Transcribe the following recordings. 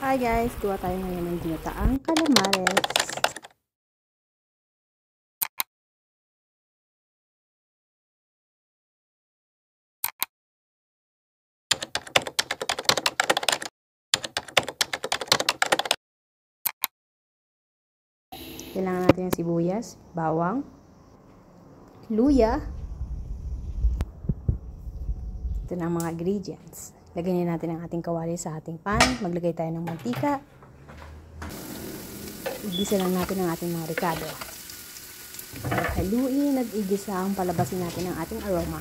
Hi guys, gawa tayo ngayon ng ginataang calamares. Kailangan natin ng sibuyas, bawang, luya. Ito na ang mga ingredients. Lagyan natin ang ating kawali sa ating pan. Maglagay tayo ng mantika. Igisa lang natin ang ating mga ricado. Haluin at igisa ang palabasin natin ang ating aroma.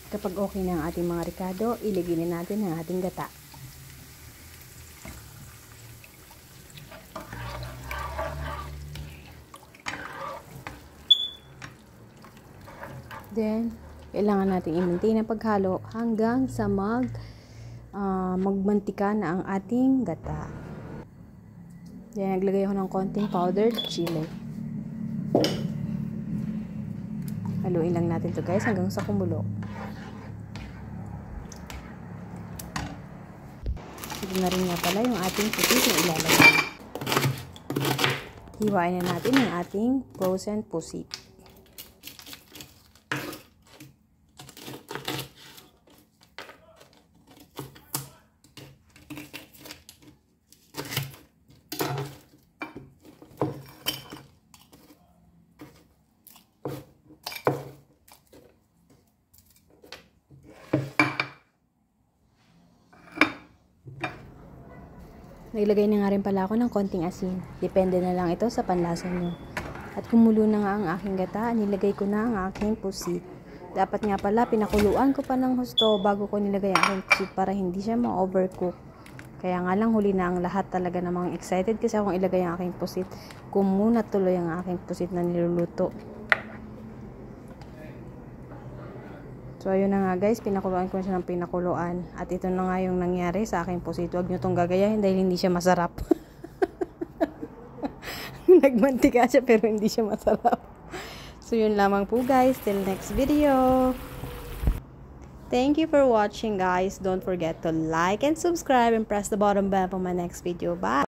Kapag okay na ang ating mga ricado, ilagay natin ang ating gata. Then, kailangan natin i-maintain ang paghalo hanggang sa magmantika na ang ating gata. Then, naglagay ako ng konting powdered chili. Haluin lang natin to guys hanggang sa kumulo. Ito na rin nga pala yung ating pusit na ilalagay. Hiwain na natin yung ating frozen pusit. Naglagay na nga rin pala ako ng konting asin. Depende na lang ito sa panlasa nyo. At kumulo na nga ang aking gata, nilagay ko na ang aking pusit. Dapat nga pala, pinakuluan ko pa ng husto bago ko nilagay ang aking pusit para hindi siya ma-overcook. Kaya nga lang huli na ang lahat talaga namang excited kasi akong ilagay ang aking pusit. Kumuna tuloy ang aking pusit na niluluto. So, ayun na nga guys, pinakuluan ko siya ng pinakuluan. At ito na nga yung nangyari sa aking pusit. Huwag nyo itong gagayahin dahil hindi siya masarap. Nagmantika siya pero hindi siya masarap. So, yun lamang po guys. Till next video. Thank you for watching guys. Don't forget to like and subscribe and press the bottom bell for my next video. Bye!